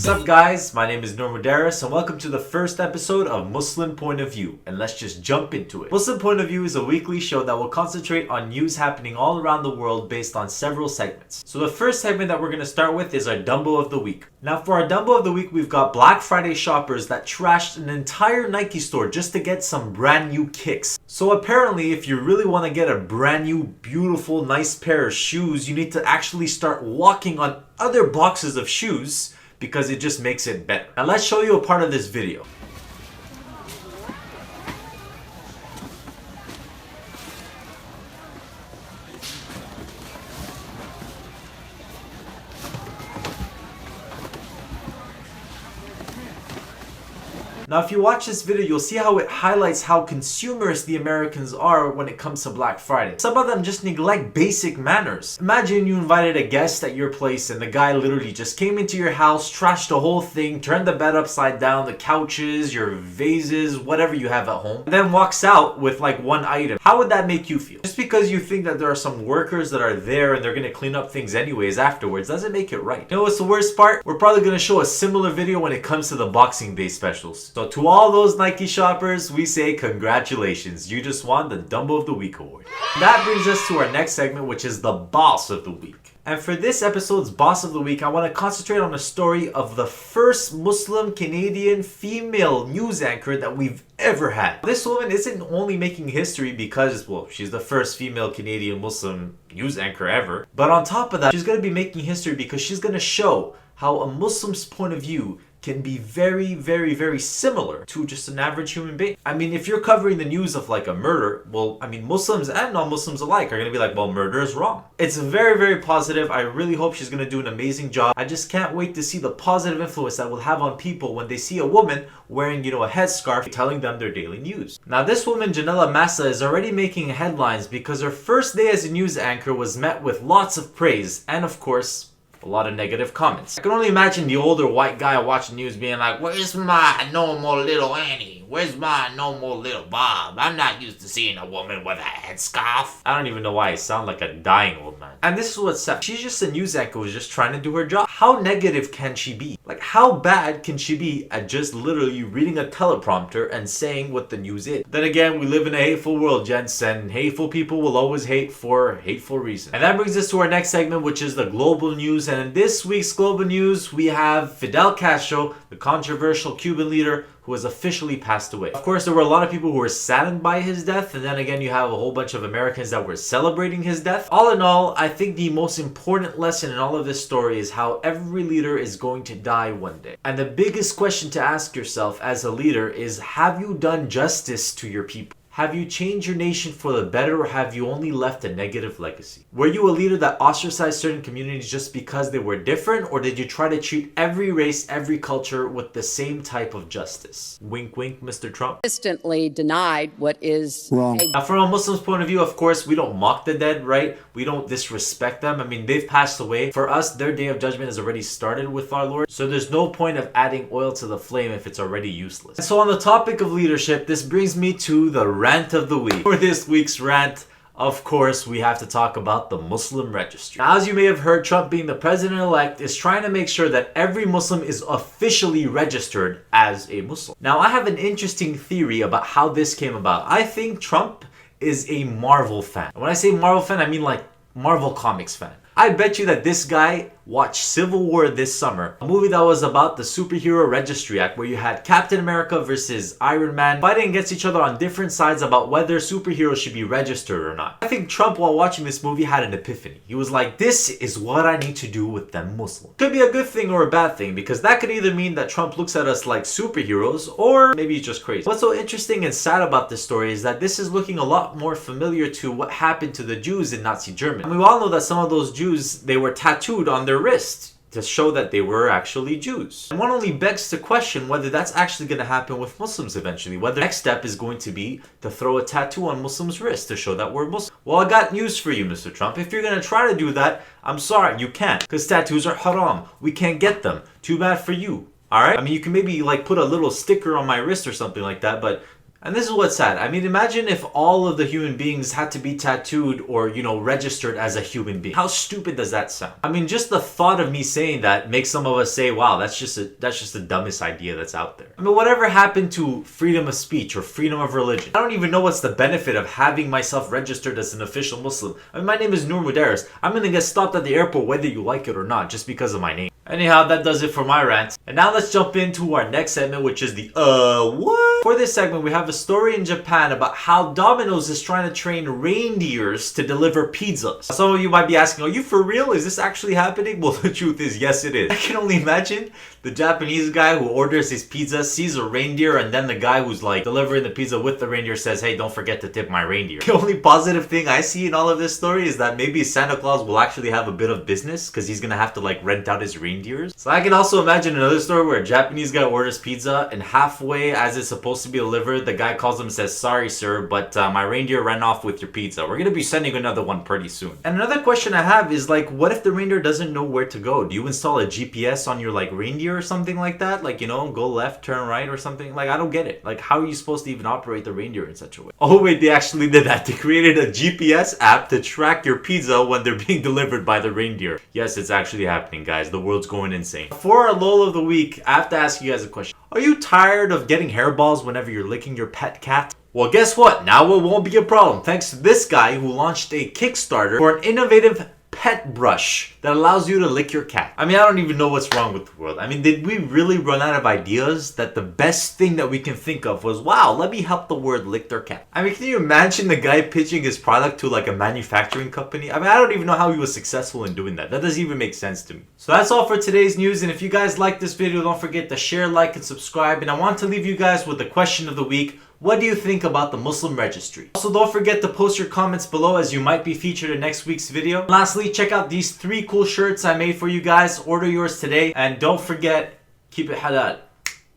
What's up guys, my name is Normudaris and welcome to the first episode of Muslim Point of View, and let's just jump into it. Muslim Point of View is a weekly show that will concentrate on news happening all around the world based on several segments. So the first segment that we're going to start with is our Dumbo of the Week. Now for our Dumbo of the Week, we've got Black Friday shoppers that trashed an entire Nike store just to get some brand new kicks. So apparently if you really want to get a brand new, beautiful, nice pair of shoes, you need to actually start walking on other boxes of shoes, because it just makes it better. Now let's show you a part of this video. Now if you watch this video, you'll see how it highlights how consumerist the Americans are when it comes to Black Friday. Some of them just neglect basic manners. Imagine you invited a guest at your place and the guy literally just came into your house, trashed the whole thing, turned the bed upside down, the couches, your vases, whatever you have at home, and then walks out with like one item. How would that make you feel? Just because you think that there are some workers that are there and they're gonna clean up things anyways afterwards doesn't make it right. You know what's the worst part? We're probably gonna show a similar video when it comes to the Boxing Day specials. So to all those Nike shoppers, we say congratulations. You just won the Dumbo of the Week award. That brings us to our next segment, which is the Boss of the Week. And for this episode's Boss of the Week, I want to concentrate on the story of the first Muslim Canadian female news anchor that we've ever had. This woman isn't only making history because, well, she's the first female Canadian Muslim news anchor ever, but on top of that, she's going to be making history because she's going to show how a Muslim's point of view can be very, very, very similar to just an average human being. I mean, if you're covering the news of like a murder, well, I mean, Muslims and non-Muslims alike are gonna be like, well, murder is wrong. It's very, very positive. I really hope she's gonna do an amazing job. I just can't wait to see the positive influence that will have on people when they see a woman wearing, you know, a headscarf telling them their daily news. Now, this woman, Janella Massa, is already making headlines because her first day as a news anchor was met with lots of praise and, of course, a lot of negative comments. I can only imagine the older white guy watching news being like, where's my normal little Annie? Where's my normal little Bob? I'm not used to seeing a woman with a headscarf. I don't even know why I sound like a dying old man. And this is what's sad. She's just a news anchor who's just trying to do her job. How negative can she be? Like, how bad can she be at just literally reading a teleprompter and saying what the news is? Then again, we live in a hateful world, gents, and hateful people will always hate for hateful reasons. And that brings us to our next segment, which is the global news. And in this week's global news, we have Fidel Castro, the controversial Cuban leader who has officially passed away. Of course, there were a lot of people who were saddened by his death, and then again, you have a whole bunch of Americans that were celebrating his death. All in all, I think the most important lesson in all of this story is how every leader is going to die one day. And the biggest question to ask yourself as a leader is, have you done justice to your people? Have you changed your nation for the better, or have you only left a negative legacy? Were you a leader that ostracized certain communities just because they were different, or did you try to treat every race, every culture with the same type of justice? Wink, wink, Mr. Trump. Consistently denied what is wrong. Now, from a Muslim's point of view, of course, we don't mock the dead, right? We don't disrespect them. I mean, they've passed away. For us, their day of judgment has already started with our Lord. So there's no point of adding oil to the flame if it's already useless. And so on the topic of leadership, this brings me to the Rant of the Week. For this week's rant, of course, we have to talk about the Muslim Registry. Now, as you may have heard, Trump, being the president-elect, is trying to make sure that every Muslim is officially registered as a Muslim. Now, I have an interesting theory about how this came about. I think Trump is a Marvel fan. And when I say Marvel fan, I mean like Marvel Comics fan. I bet you that this guy watched Civil War this summer, a movie that was about the Superhero Registry Act, where you had Captain America versus Iron Man fighting against each other on different sides about whether superheroes should be registered or not. I think Trump, while watching this movie, had an epiphany. He was like, this is what I need to do with them Muslims. Could be a good thing or a bad thing, because that could either mean that Trump looks at us like superheroes, or maybe he's just crazy. What's so interesting and sad about this story is that this is looking a lot more familiar to what happened to the Jews in Nazi Germany. And we all know that some of those Jews, they were tattooed on their wrist to show that they were actually Jews. And one only begs to question whether that's actually going to happen with Muslims eventually. Whether the next step is going to be to throw a tattoo on Muslims' wrist to show that we're Muslim. Well, I got news for you, Mr. Trump. If you're going to try to do that, I'm sorry, you can't. Because tattoos are haram. We can't get them. Too bad for you. Alright? I mean, you can maybe like put a little sticker on my wrist or something like that, but And this is what's sad. I mean, imagine if all of the human beings had to be tattooed or, you know, registered as a human being. How stupid does that sound? I mean, just the thought of me saying that makes some of us say, wow, that's just the dumbest idea that's out there. I mean, whatever happened to freedom of speech or freedom of religion? I don't even know what's the benefit of having myself registered as an official Muslim. I mean, my name is Noor Mudaris. I'm gonna get stopped at the airport whether you like it or not, just because of my name. Anyhow, that does it for my rant. And now let's jump into our next segment, which is the what? For this segment, we have a story in Japan about how Domino's is trying to train reindeers to deliver pizzas. Some of you might be asking, are you for real? Is this actually happening? Well, the truth is, yes, it is. I can only imagine the Japanese guy who orders his pizza, sees a reindeer, and then the guy who's like delivering the pizza with the reindeer says, hey, don't forget to tip my reindeer. The only positive thing I see in all of this story is that maybe Santa Claus will actually have a bit of business because he's gonna have to like rent out his reindeers. So I can also imagine another story where a Japanese guy orders pizza and halfway as it's supposed to be delivered, the guy calls him and says, sorry sir, but my reindeer ran off with your pizza. We're gonna be sending another one pretty soon. And another question I have is like, what if the reindeer doesn't know where to go? Do you install a GPS on your like reindeer or something like that? Like, you know, go left, turn right or something? Like, I don't get it. Like, how are you supposed to even operate the reindeer in such a way? Oh wait, they actually did that. They created a GPS app to track your pizza when they're being delivered by the reindeer. Yes, it's actually happening, guys. The world's going insane. For our LOL of the week, I have to ask you guys a question. Are you tired of getting hairballs whenever you're licking your pet cat? Well, guess what? Now it won't be a problem thanks to this guy who launched a Kickstarter for an innovative pet brush that allows you to lick your cat. I mean, I don't even know what's wrong with the world. I mean, did we really run out of ideas that the best thing that we can think of was, wow, let me help the world lick their cat? I mean, can you imagine the guy pitching his product to like a manufacturing company? I mean, I don't even know how he was successful in doing that. That doesn't even make sense to me. So that's all for today's news. And if you guys like this video, don't forget to share, like, and subscribe. And I want to leave you guys with the question of the week. What do you think about the Muslim registry? Also, don't forget to post your comments below as you might be featured in next week's video. Lastly, check out these 3 cool shirts I made for you guys. Order yours today. And don't forget, keep it halal.